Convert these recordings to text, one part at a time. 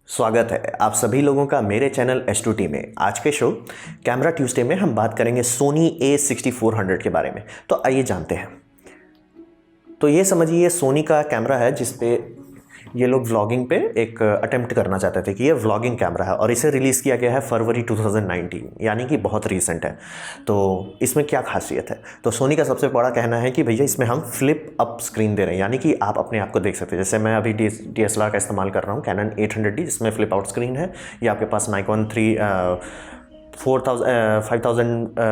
स्वागत है आप सभी लोगों का मेरे चैनल S2T में। आज के शो कैमरा ट्यूसडे में हम बात करेंगे सोनी A6400 के बारे में। तो आइए जानते हैं। तो ये समझिए ये सोनी का कैमरा है जिस पे ये लोग व्लॉगिंग पे एक अटेम्प्ट करना चाहते थे कि ये व्लॉगिंग कैमरा है और इसे रिलीज़ किया गया है फरवरी 2019, यानी कि बहुत रीसेंट है। तो इसमें क्या खासियत है? तो सोनी का सबसे बड़ा कहना है कि भैया इसमें हम फ्लिप अप स्क्रीन दे रहे हैं, यानी कि आप अपने आप को देख सकते हैं। जैसे मैं अभी DSLR का इस्तेमाल कर रहा हूँ, कैनन 800D, जिसमें फ्लिप आउट स्क्रीन है, या आपके पास नाइकॉन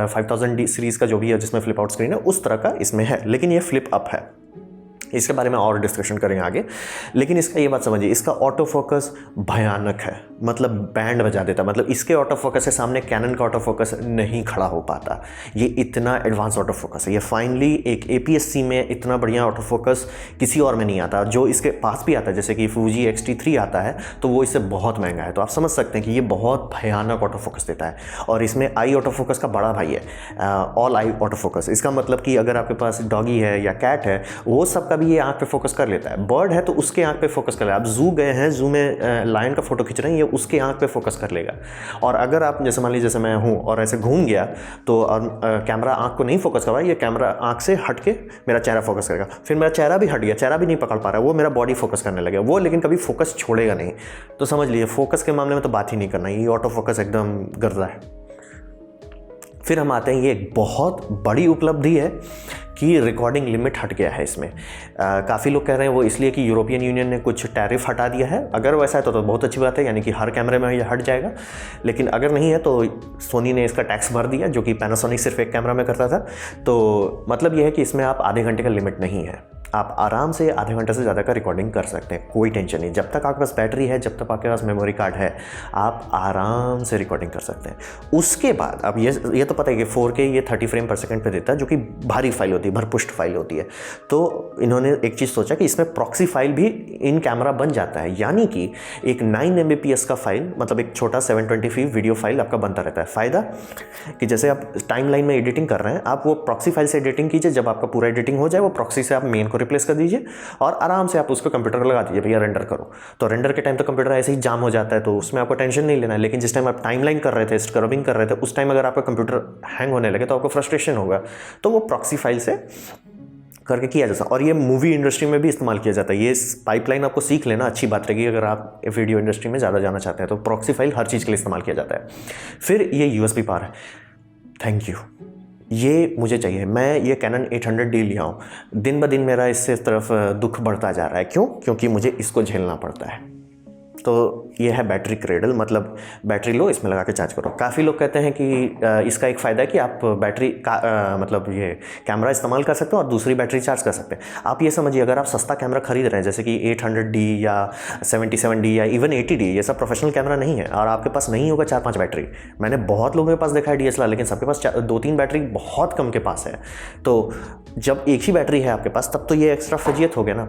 5000D सीरीज़ का जो भी है जिसमें फ्लिप आउट स्क्रीन है, उस तरह का इसमें है, लेकिन ये फ्लिप अप है। इसके बारे में और डिस्कशन करेंगे आगे। लेकिन इसका ये बात समझिए, इसका ऑटो फोकस भयानक है, मतलब बैंड बजा देता है। मतलब इसके ऑटो फोकस के सामने कैनन का ऑटो फोकस नहीं खड़ा हो पाता। ये इतना एडवांस ऑटो फोकस है। ये फाइनली एक APS-C में इतना बढ़िया ऑटो फोकस किसी और में नहीं आता। जो इसके पास भी आता है, जैसे कि Fuji X-T3 आता है, तो वो इससे बहुत महंगा है। तो आप समझ सकते हैं कि ये बहुत भयानक ऑटो फोकस देता है। और इसमें आई ऑटो फोकस का बड़ा भाई है, ऑल आई ऑटो फोकस। इसका मतलब कि अगर आपके पास डॉगी है या कैट है, वो सब का भी ये आंख पे फोकस कर लेता है। बर्ड है तो उसके आंख पे फोकस कर लेगा। आप जू गए हैं, जू में लायन का फोटो खींच रहे हैं, ये उसके आंख पे फोकस कर लेगा। और अगर आप जैसे मान लीजिए जैसे मैं हूँ और ऐसे घूम गया तो कैमरा आंख को नहीं फोकस कर रहा है, ये कैमरा आंख से हट के मेरा चेहरा फोकस करेगा। फिर मेरा चेहरा भी हट गया, चेहरा भी नहीं पकड़ पा रहा है, वो मेरा बॉडी फोकस करने लगेगा वो, लेकिन कभी फोकस छोड़ेगा नहीं। तो समझ लीजिए फोकस के मामले में तो बात ही नहीं करना, ये ऑटो फोकस एकदम गर्दा है। फिर हम आते हैं, ये एक बहुत बड़ी उपलब्धि है कि रिकॉर्डिंग लिमिट हट गया है इसमें। काफ़ी लोग कह रहे हैं वो इसलिए कि यूरोपियन यूनियन ने कुछ टैरिफ हटा दिया है। अगर वैसा है तो बहुत अच्छी बात है, यानी कि हर कैमरे में ये हट जाएगा। लेकिन अगर नहीं है तो सोनी ने इसका टैक्स भर दिया, जो कि पैनासोनिक सिर्फ एक कैमरा में करता था। तो मतलब ये है कि इसमें आप आधे घंटे का लिमिट नहीं है, आप आराम से आधे घंटे से ज़्यादा का रिकॉर्डिंग कर सकते हैं, कोई टेंशन नहीं। जब तक आपके पास बैटरी है, जब तक आपके पास मेमोरी कार्ड है, आप आराम से रिकॉर्डिंग कर सकते हैं। उसके बाद अब ये तो पता है कि 4K ये 30 फ्रेम पर सेकंड पे देता है, जो कि भारी फाइल होती है, भरपुष्ट फाइल होती है। तो इन्होंने एक चीज़ सोचा कि इसमें प्रॉक्सी फाइल भी इन कैमरा बन जाता है, यानी कि एक 9 Mbps का फाइल, मतलब एक छोटा 720p वीडियो फाइल आपका बनता रहता है। फ़ायदा कि जैसे आप टाइमलाइन में एडिटिंग कर रहे हैं, आप वो प्रॉक्सी फाइल से एडिटिंग कीजिए। जब आपका पूरा एडिटिंग हो जाए, वो प्रॉक्सी से आप मेन को रिप्लेस कर दीजिए और आराम से आप उसको कंप्यूटर लगा दीजिए, भैया रेंडर करो। तो रेंडर के टाइम तो कंप्यूटर ऐसे ही जाम हो जाता है, तो उसमें आपको टेंशन नहीं लेना है। लेकिन जिस टाइम आप टाइमलाइन कर रहे थे, स्क्रबिंग कर रहे थे, उस टाइम अगर आपका कंप्यूटर हैंग होने लगे तो आपको फ्रस्ट्रेशन होगा। तो वो प्रॉक्सी फाइल से करके किया जाता है। और ये मूवी इंडस्ट्री में भी इस्तेमाल किया जाता है। ये पाइपलाइन आपको सीख लेना अच्छी बात रहेगी अगर आप वीडियो इंडस्ट्री में ज़्यादा जाना चाहते हैं। तो प्रॉक्सी फाइल हर चीज़ के लिए इस्तेमाल किया जाता है। फिर ये USB पावर है, थैंक यू, ये मुझे चाहिए। मैं ये कैनन 800D लिया हूँ, दिन ब दिन मेरा इससे तरफ दुख बढ़ता जा रहा है। क्यों? क्योंकि मुझे इसको झेलना पड़ता है। तो ये है बैटरी क्रेडल, मतलब बैटरी लो, इसमें लगा के चार्ज करो। काफ़ी लोग कहते हैं कि इसका एक फ़ायदा है कि आप बैटरी का मतलब ये कैमरा इस्तेमाल कर सकते हो और दूसरी बैटरी चार्ज कर सकते हैं। आप ये समझिए, अगर आप सस्ता कैमरा खरीद रहे हैं, जैसे कि 800D या 77D या इवन 80D, ये सब प्रोफेशनल कैमरा नहीं है, और आपके पास नहीं होगा 4-5 बैटरी। मैंने बहुत लोगों के पास देखा है DSLR, लेकिन सबके पास 2-3 बैटरी बहुत कम के पास है। तो जब एक ही बैटरी है आपके पास, तब तो ये एक्स्ट्रा फजीयत हो गया ना।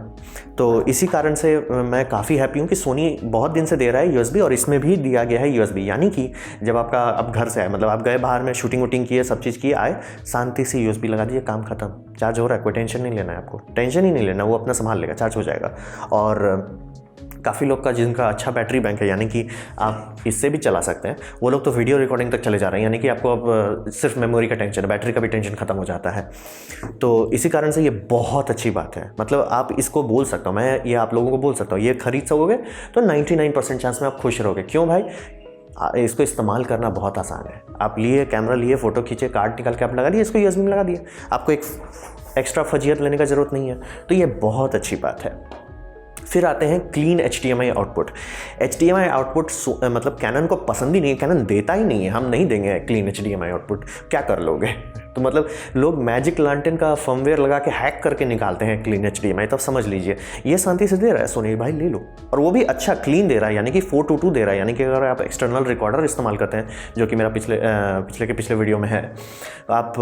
तो इसी कारण से मैं काफ़ी हैप्पी हूँ कि सोनी बहुत दिन से दे रहा है USB, और इसमें भी दिया गया है USB। यानी कि जब आपका अब घर से आए, मतलब आप गए बाहर में, शूटिंग वूटिंग किए, सब चीज़ किए, आए, शांति से USB लगा दीजिए, काम खत्म, चार्ज हो रहा है, कोई टेंशन नहीं लेना है आपको, टेंशन ही नहीं लेना, वो अपना संभाल लेगा, चार्ज हो जाएगा। और काफ़ी लोग का जिनका अच्छा बैटरी बैंक है, यानी कि आप इससे भी चला सकते हैं, वो लोग तो वीडियो रिकॉर्डिंग तक चले जा रहे हैं। यानी कि आपको अब सिर्फ मेमोरी का टेंशन, बैटरी का भी टेंशन खत्म हो जाता है। तो इसी कारण से ये बहुत अच्छी बात है। मतलब आप इसको बोल सकता हूँ, मैं ये आप लोगों को बोल सकता हूँ, ये खरीद सकोगे तो 99% चांस में आप खुश रहोगे। क्यों भाई? इसको इस्तेमाल करना बहुत आसान है। आप लिए कैमरा, लिए फ़ोटो खींचे, कार्ड निकाल के आप लगा दिए, इसको USB में लगा दिए, आपको एक एक्स्ट्रा फजीयत लेने का ज़रूरत नहीं है। तो ये बहुत अच्छी बात है। फिर आते हैं clean HDMI output. HDMI output मतलब कैनन को पसंद ही नहीं है, कैनन देता ही नहीं है, हम नहीं देंगे क्लीन HDMI आउटपुट, क्या कर लोगे? तो मतलब लोग मैजिक लैंटर्न का फर्मवेयर लगा के हैक करके निकालते हैं क्लीन HDMI। तब समझ लीजिए ये शांति से दे रहा है सोनी, भाई ले लो, और वो भी अच्छा क्लीन दे रहा है, यानी कि 422 दे रहा है। यानी कि अगर आप एक्सटर्नल रिकॉर्डर इस्तेमाल करते हैं, जो कि मेरा पिछले वीडियो में है, आप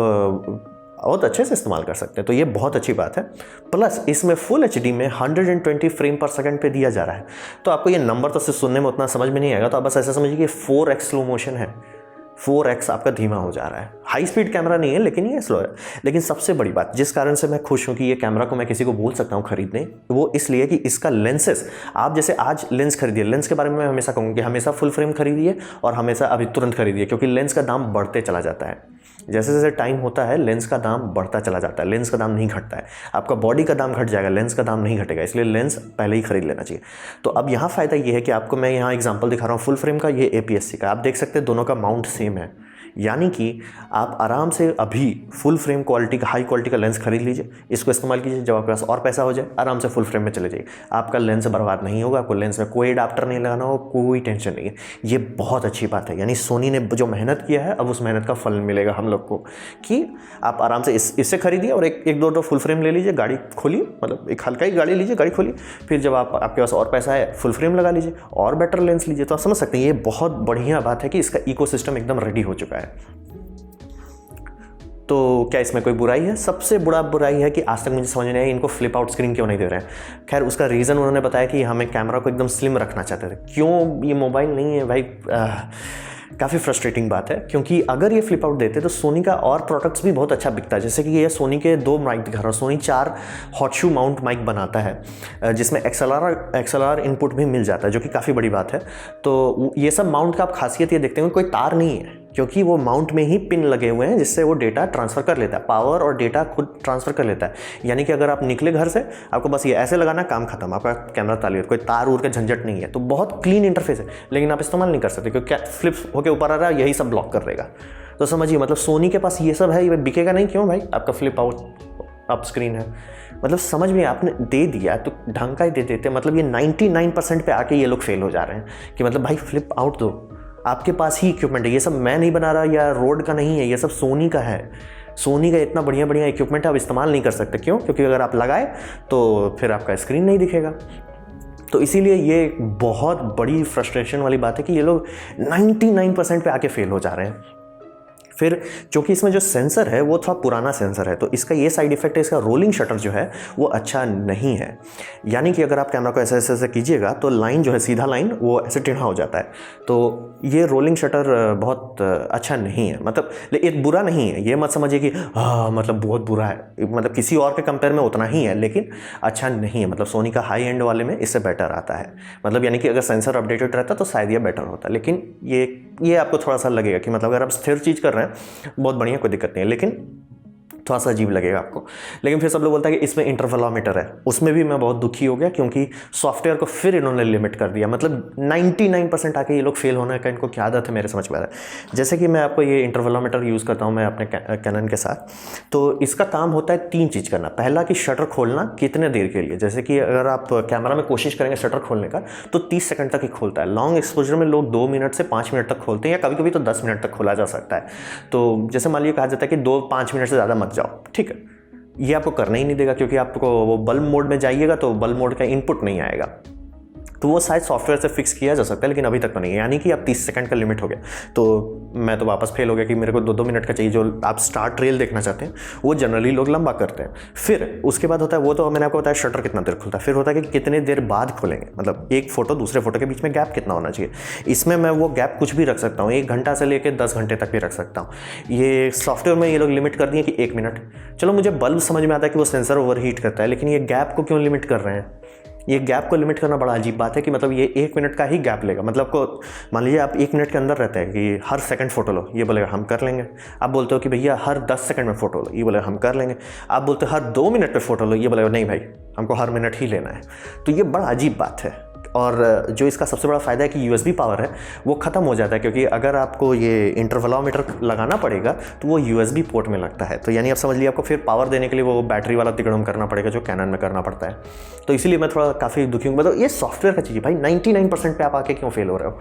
बहुत अच्छे से इस्तेमाल कर सकते हैं। तो ये बहुत अच्छी बात है। प्लस इसमें फुल HD में 120 फ्रेम पर सेकंड पे दिया जा रहा है। तो आपको ये नंबर तो सिर्फ सुनने में उतना समझ में नहीं आएगा, तो आप बस ऐसा समझिए कि 4x स्लो मोशन है। 4x आपका धीमा हो जा रहा है। हाई स्पीड कैमरा नहीं है लेकिन ये स्लो है। लेकिन सबसे बड़ी बात जिस कारण से मैं खुश हूँ कि ये कैमरा को मैं किसी को बोल सकता हूँ खरीदने, वो इसलिए कि इसका लेंसेस, आप जैसे आज लेंस खरीदिए, लेंस के बारे में मैं हमेशा कहूँगा कि हमेशा फुल फ्रेम खरीदिए और हमेशा अभी तुरंत खरीदिए, क्योंकि लेंस का दाम बढ़ते चला जाता है। जैसे जैसे टाइम होता है लेंस का दाम बढ़ता चला जाता है, लेंस का दाम नहीं घटता है। आपका बॉडी का दाम घट जाएगा, लेंस का दाम नहीं घटेगा, इसलिए लेंस पहले ही खरीद लेना चाहिए। तो अब यहाँ फ़ायदा ये है कि आपको मैं यहाँ एग्जांपल दिखा रहा हूँ फुल फ्रेम का, ये APS-C का। आप देख सकते हैं दोनों का माउंट सेम है, यानी कि आप आराम से अभी फुल फ्रेम क्वालिटी का, हाई क्वालिटी का लेंस खरीद लीजिए, इसको इस्तेमाल कीजिए। जब आपके पास और पैसा हो जाए आराम से फुल फ्रेम में चले जाइए, आपका लेंस बर्बाद नहीं होगा, आपको लेंस में कोई अडाप्टर नहीं लगाना हो, कोई टेंशन नहीं है। ये बहुत अच्छी बात है, यानी सोनी ने जो मेहनत किया है अब उस मेहनत का फल मिलेगा हम लोग को, कि आप आराम से इससे खरीदिए और एक दो फुल फ्रेम ले लीजिए, गाड़ी खोलिए, मतलब एक हल्का ही गाड़ी लीजिए, गाड़ी खोलिए, फिर जब आपके पास और पैसा है फुल फ्रेम लगा लीजिए और बेटर लेंस लीजिए। तो आप समझ सकते हैं ये बहुत बढ़िया बात है कि इसका इकोसिस्टम एकदम रेडी हो चुका है। तो क्या इसमें कोई बुराई है? सबसे बड़ा बुराई है कि आज तक मुझे समझ नहीं आया इनको फ्लिप आउट स्क्रीन क्यों नहीं दे रहे हैं। खैर उसका रीज़न उन्होंने बताया कि हमें कैमरा को एकदम स्लिम रखना चाहते थे। क्यों ये मोबाइल नहीं है भाई, काफ़ी फ्रस्ट्रेटिंग बात है, क्योंकि अगर ये फ्लिप आउट देते तो सोनी का और प्रोडक्ट्स भी बहुत अच्छा बिकता है। जैसे कि ये सोनी के 2 माइक दिखा रहा हूँ, Sony 4 hot shoe mount mic बनाता है जिसमें XLR इनपुट भी मिल जाता है, जो कि काफ़ी बड़ी बात है। तो ये सब माउंट का आप खासियत ये देखते हैं कोई तार नहीं है, क्योंकि वो माउंट में ही पिन लगे हुए हैं जिससे वो डेटा ट्रांसफ़र कर लेता है, पावर और डेटा खुद ट्रांसफ़र कर लेता है। यानी कि अगर आप निकले घर से, आपको बस ये ऐसे लगाना, काम खत्म, आपका कैमरा तालियर, कोई तार उर का झंझट नहीं है। तो बहुत क्लीन इंटरफेस है, लेकिन आप इस्तेमाल नहीं कर सकते क्योंकि फ्लिप होकर ऊपर आ रहा है, यही सब ब्लॉक कर देगा। तो समझिए, मतलब सोनी के पास ये सब है, ये बिकेगा नहीं। क्यों भाई? आपका फ्लिप आउट अप स्क्रीन है, मतलब समझ में आपने दे दिया तो ढंग का ही दे देते। मतलब ये 99% पे आके ये लोग फेल हो जा रहे हैं कि मतलब भाई फ्लिप आउट दो, आपके पास ही इक्विपमेंट है, ये सब मैं नहीं बना रहा या रोड का नहीं है, ये सब सोनी का है। सोनी का इतना बढ़िया बढ़िया इक्विपमेंट है, आप इस्तेमाल नहीं कर सकते। क्यों? क्योंकि अगर आप लगाए तो फिर आपका स्क्रीन नहीं दिखेगा। तो इसीलिए ये बहुत बड़ी फ्रस्ट्रेशन वाली बात है कि ये लोग 99% पे आके फेल हो जा रहे हैं। फिर क्योंकि इसमें जो सेंसर है वो थोड़ा पुराना सेंसर है, तो इसका ये साइड इफेक्ट है, इसका रोलिंग शटर जो है वो अच्छा नहीं है। यानी कि अगर आप कैमरा को ऐसे ऐसे कीजिएगा तो लाइन जो है, सीधा लाइन, वो ऐसे टेढ़ा हो जाता है। तो ये रोलिंग शटर बहुत अच्छा नहीं है। मतलब एक बुरा नहीं है, ये मत समझिए कि मतलब बहुत बुरा है, मतलब किसी और के कंपेयर में उतना ही है, लेकिन अच्छा नहीं है। मतलब सोनी का हाई एंड वाले में इससे बेटर आता है। मतलब यानी कि अगर सेंसर अपडेटेड रहता तो शायद ये बेटर होता, लेकिन ये आपको थोड़ा सा लगेगा कि मतलब अगर आप स्थिर चीज़ कर रहे हैं बहुत बढ़िया, कोई दिक्कत नहीं है, लेकिन थोड़ा सा अजीब लगेगा आपको। लेकिन फिर सब लोग बोलता है कि इसमें इंटरवलोमीटर है, उसमें भी मैं बहुत दुखी हो गया, क्योंकि सॉफ्टवेयर को फिर इन्होंने लिमिट कर दिया। मतलब 99% आके ये लोग फेल होने का इनको क्या आदत है, मेरे समझ में आ रहा है। जैसे कि मैं आपको ये इंटरवलोमीटर यूज़ करता हूँ मैं अपने कैनन के साथ, तो इसका काम होता है 3 चीज़ करना। पहला कि शटर खोलना कितने देर के लिए, जैसे कि अगर आप कैमरा में कोशिश करेंगे शटर खोलने का तो 30 सेकंड तक ही खोलता है। लॉन्ग एक्सपोजर में लोग 2 मिनट से 5 मिनट तक खोलते हैं, या कभी कभी तो 10 मिनट तक खोला जा सकता है। तो जैसे मान लीजिए कहा जाता है कि 2-5 मिनट से ज़्यादा मत जाओ, ठीक है, ये आपको करना ही नहीं देगा, क्योंकि आपको वो बल्ब मोड में जाइएगा तो बल्ब मोड का इनपुट नहीं आएगा। तो वो शायद सॉफ्टवेयर से फिक्स किया जा सकता है, लेकिन अभी तक तो नहीं है। यानी कि अब 30 सेकंड का लिमिट हो गया। तो मैं तो वापस फेल हो गया कि मेरे को 2-2 मिनट का चाहिए। जो आप स्टार्ट रेल देखना चाहते हैं वो जनरली लोग लंबा करते हैं। फिर उसके बाद होता है, वो तो मैंने आपको बताया शटर कितना देर खुलता है। फिर होता है कि कितने देर बाद खोलेंगे, मतलब एक फोटो दूसरे फोटो के बीच में गैप कितना होना चाहिए। इसमें मैं वो गैप कुछ भी रख सकता हूँ, 1 घंटा से लेकर 10 घंटे तक भी रख सकता हूँ। ये सॉफ्टवेयर में ये लोग लिमिट कर दिए कि 1 मिनट। चलो मुझे बल्ब समझ में आता है कि वो सेंसर ओवरहीट करता है, लेकिन ये गैप को क्यों लिमिट कर रहे हैं? ये गैप को लिमिट करना बड़ा अजीब बात है कि मतलब ये 1 मिनट का ही गैप लेगा। मतलब को मान लीजिए आप 1 मिनट के अंदर रहते हैं कि हर सेकंड फोटो लो, ये बोलेगा हम कर लेंगे। आप बोलते हो कि भैया हर 10 सेकंड में फोटो लो, ये बोलेगा हम कर लेंगे। आप बोलते हो हर 2 मिनट पे फोटो लो, ये बोलेगा नहीं भाई हमको हर मिनट ही लेना है। तो ये बड़ा अजीब बात है। और जो इसका सबसे बड़ा फ़ायदा है कि USB पावर है वो ख़त्म हो जाता है, क्योंकि अगर आपको ये इंटरवलोमीटर लगाना पड़ेगा तो वो USB पोर्ट में लगता है। तो यानी आप समझ लीजिए आपको फिर पावर देने के लिए वो बैटरी वाला तिगड़म करना पड़ेगा, जो कैनन में करना पड़ता है। तो इसीलिए मैं थोड़ा काफ़ी दुखी हूँ। मतलब ये सॉफ्टवेयर का चीज़ भाई 99% पे आप आके क्यों फेल हो रहे हो?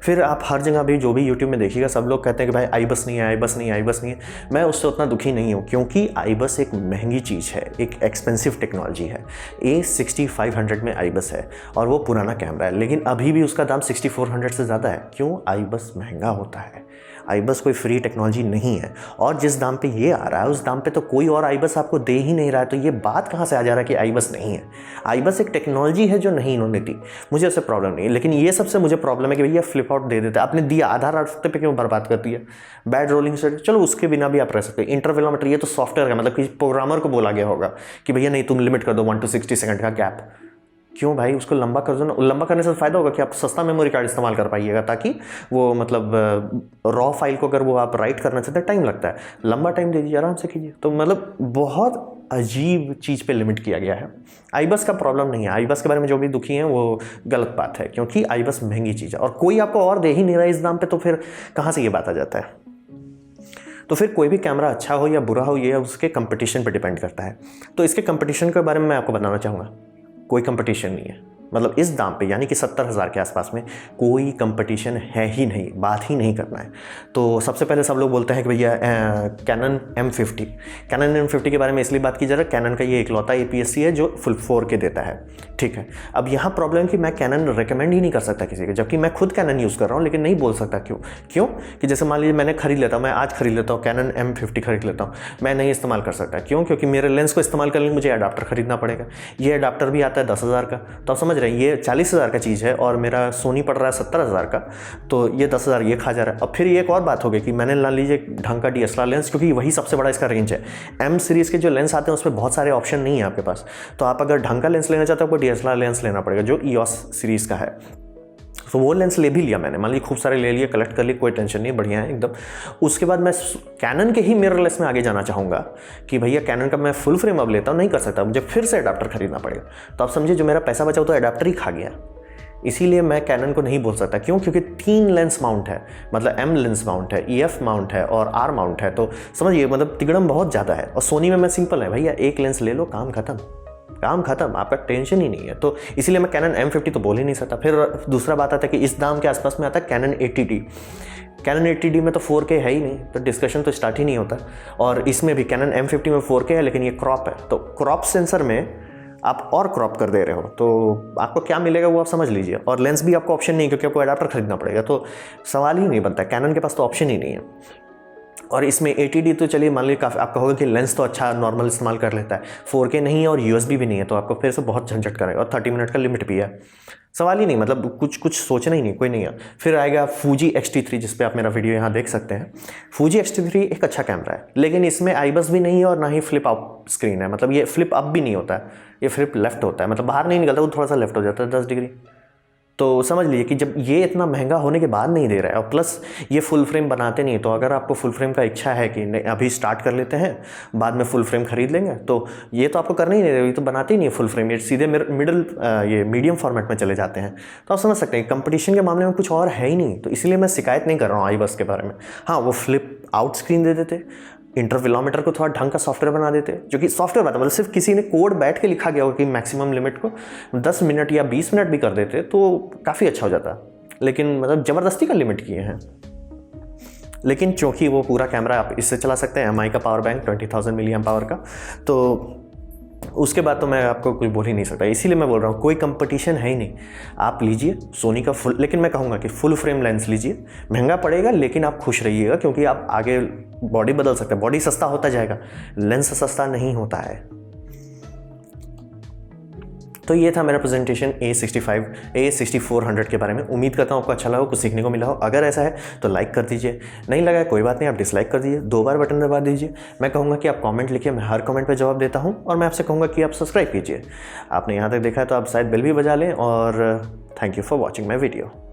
फिर आप हर जगह भी जो भी YouTube में देखिएगा सब लोग कहते हैं कि भाई iBus नहीं है, iBus नहीं है, iBus नहीं है। मैं उससे उतना दुखी नहीं हूँ, क्योंकि iBus एक महंगी चीज़ है, एक एक्सपेंसिव टेक्नोलॉजी है। A6500 में iBus है और वो पुराना कैमरा है, लेकिन अभी भी उसका दाम 6400 से ज़्यादा है। क्यों? iBus महंगा होता है। आईबस कोई फ्री टेक्नोलॉजी नहीं है, और जिस दाम पे ये आ रहा है उस दाम पे तो कोई और आईबस आपको दे ही नहीं रहा है। तो ये बात कहाँ से आ जा रहा है कि आईबस नहीं है? आईबस एक टेक्नोलॉजी है जो नहीं इन्होंने दी, मुझे उससे प्रॉब्लम नहीं है। लेकिन ये सबसे मुझे प्रॉब्लम है कि भैया फ्लिप आउट दे देते, आपने दिया आधा रास्ते पे क्यों बर्बाद कर दिया? बैड रोलिंग स्टेट, चलो उसके बिना भी आप रह सकते हैं। इंटरवेलोमीटर ये तो सॉफ्टवेयर का, मतलब किसी प्रोग्रामर को बोला गया होगा कि भैया नहीं तुम लिमिट कर दो 1 to 60 सेकंड का गैप। क्यों भाई, उसको लंबा कर दो ना। लंबा करने से फ़ायदा होगा कि आप सस्ता मेमोरी कार्ड इस्तेमाल कर पाइएगा, ताकि वो मतलब रॉ फाइल को अगर वो आप राइट करना चाहते हैं टाइम लगता है, लंबा टाइम दे दीजिए, आराम से कीजिए। तो मतलब बहुत अजीब चीज़ पे लिमिट किया गया है। आईबस का प्रॉब्लम नहीं है, आईबस के बारे में जो भी दुखी हैं वो गलत बात है, क्योंकि आईबस महंगी चीज़ है और कोई आपको और दे ही नहीं रहा है इस दाम पे, तो फिर कहाँ से ये बात आ जाता है? तो फिर कोई भी कैमरा अच्छा हो या बुरा हो, ये उसके कंपटीशन पे डिपेंड करता है। तो इसके कंपटीशन के बारे में मैं आपको बताना चाहूँगा, कोई कंपटीशन नहीं है। मतलब इस दाम पे यानी कि 70,000 के आसपास में कोई कंपटीशन है ही नहीं, बात ही नहीं करना है। तो सबसे पहले सब लोग बोलते हैं कि भैया कैनन M50, कैनन M50 के बारे में इसलिए बात की जा रहा है, कैनन का ये इकलौता APS-C है जो फुल 4K देता है, ठीक है। अब यहाँ प्रॉब्लम कि मैं कैनन रिकमेंड ही नहीं कर सकता किसी को, जबकि मैं खुद कैनन यूज़ कर रहा हूँ, लेकिन नहीं बोल सकता। क्यों कि जैसे मान लीजिए मैंने खरीद लेता हूँ, मैं आज खरीद लेता हूँ कैनन M50 खरीद लेता हूँ, मैं नहीं इस्तेमाल कर सकता। क्योंकि मेरे लेंस को इस्तेमाल करने के लिए मुझे अडाप्टर खरीदना पड़ेगा। ये अडाप्टर भी आता है 10,000 का, तो आप समझ रहे हैं ये 40,000 का चीज़ है और मेरा सोनी पड़ रहा है 70,000 का, तो ये 10,000 ये खा जा रहा है। अब फिर ये एक और बात हो गई कि मैंने ला लीजिए ढंग का DSLR लेंस, क्योंकि वही सबसे बड़ा इसका रेंज है। M सीरीज़ के जो लेंस आते हैं उसमें बहुत सारे ऑप्शन नहीं है आपके पास, तो आप अगर ढंग का लेंस लेना चाहते हो आपको DSLR लेंस लेना पड़ेगा जो EOS सीरीज़ का है। तो वो लेंस ले भी लिया मैंने, मान लीजिए खूब सारे ले लिए, कलेक्ट कर लिए, कोई टेंशन नहीं, बढ़िया है एकदम। उसके बाद मैं कैनन के ही मिररलेस में आगे जाना चाहूँगा कि भैया कैनन का मैं फुल फ्रेम अब लेता हूँ, नहीं कर सकता, मुझे फिर से अडाप्टर खरीदना पड़ेगा। तो आप समझिए जो मेरा पैसा बचा वो तो अडाप्टर ही खा गया। इसीलिए मैं कैनन को नहीं बोल सकता। क्योंकि 3 लेंस माउंट है, मतलब M लेंस माउंट है, EF माउंट है और R माउंट है, तो समझिए मतलब तिगड़म बहुत ज़्यादा है। और सोनी में मैं सिंपल है, भैया एक लेंस ले लो, काम खत्म, आपका टेंशन ही नहीं है। तो इसीलिए मैं कैनन M50 तो बोल ही नहीं सकता। फिर दूसरा बात आता है कि इस दाम के आसपास में आता है कैनन 80D। कैनन 80D में तो 4K है ही नहीं, तो डिस्कशन तो स्टार्ट ही नहीं होता। और इसमें भी कैनन M50 में 4K है, लेकिन ये क्रॉप है, तो क्रॉप सेंसर में आप और क्रॉप कर दे रहे हो, तो आपको क्या मिलेगा वो आप समझ लीजिए। और लेंस भी आपको ऑप्शन नहीं, क्योंकि आपको अडाप्टर खरीदना पड़ेगा, तो सवाल ही नहीं बनता। कैनन के पास तो ऑप्शन ही नहीं है। और इसमें 80D तो चलिए मान लीजिए काफ़ी, आप कहोगे कि लेंस तो अच्छा नॉर्मल इस्तेमाल कर लेता है, 4K नहीं है और USB भी नहीं है, तो आपको फिर से बहुत झंझट करेगा। और 30 मिनट का लिमिट भी है, सवाल ही नहीं, मतलब कुछ सोचना ही नहीं, कोई नहीं है। फिर आएगा Fuji X-T3, जिस पे आप मेरा वीडियो यहाँ देख सकते हैं। Fuji X-T3 एक अच्छा कैमरा है, लेकिन इसमें आईबस भी नहीं है और ना ही फ्लिप अप स्क्रीन है, मतलब ये फ्लिप अप भी नहीं होता है, ये फ्लिप लेफ्ट होता है, मतलब बाहर नहीं निकलता, वो थोड़ा सा लेफ्ट हो जाता है 10 डिग्री। तो समझ लीजिए कि जब ये इतना महंगा होने के बाद नहीं दे रहा है, और प्लस ये फुल फ्रेम बनाते नहीं, तो अगर आपको फुल फ्रेम का इच्छा है कि नहीं अभी स्टार्ट कर लेते हैं बाद में फुल फ्रेम खरीद लेंगे, तो ये तो आपको करना ही नहीं, ये तो बनाते ही नहीं है फुल फ्रेम, ये सीधे ये मीडियम फॉर्मेट में चले जाते हैं। तो आप समझ सकते हैं कंपटीशन के मामले में कुछ और है ही नहीं। तो इसलिए मैं शिकायत नहीं कर रहा हूँ आईबस के बारे में। हाँ, वो फ्लिप आउट स्क्रीन दे देते, इंटरवेलोमीटर को थोड़ा ढंग का सॉफ्टवेयर बना देते, जो कि सॉफ्टवेयर बात है, मतलब सिर्फ किसी ने कोड बैठ के लिखा गया होगा कि मैक्सिमम लिमिट को 10 मिनट या 20 मिनट भी कर देते तो काफ़ी अच्छा हो जाता। लेकिन मतलब ज़बरदस्ती का लिमिट किए हैं। लेकिन चूँकि वो पूरा कैमरा आप इससे चला सकते हैं, MI का पावर बैंक 20,000 mAh का, तो उसके बाद तो मैं आपको कुछ बोल ही नहीं सकता। इसीलिए मैं बोल रहा हूँ कोई कंपटीशन है ही नहीं। आप लीजिए सोनी का फुल, लेकिन मैं कहूँगा कि फुल फ्रेम लेंस लीजिए, महंगा पड़ेगा लेकिन आप खुश रहिएगा, क्योंकि आप आगे बॉडी बदल सकते हैं, बॉडी सस्ता होता जाएगा, लेंस सस्ता नहीं होता है। तो ये था मेरा प्रेजेंटेशन A6400 के बारे में। उम्मीद करता हूँ आपको अच्छा लगा, कुछ सीखने को मिला हो। अगर ऐसा है तो लाइक कर दीजिए, नहीं लगा कोई बात नहीं, आप डिसलाइक कर दीजिए, 2 बार बटन दबा दीजिए। मैं कहूँगा कि आप कमेंट लिखिए, मैं हर कमेंट पे जवाब देता हूँ। और मैं आपसे कहूँगा कि आप सब्सक्राइब कीजिए। आपने यहाँ तक देखा है तो आप शायद बेल भी बजा लें। और thank you for watching my video.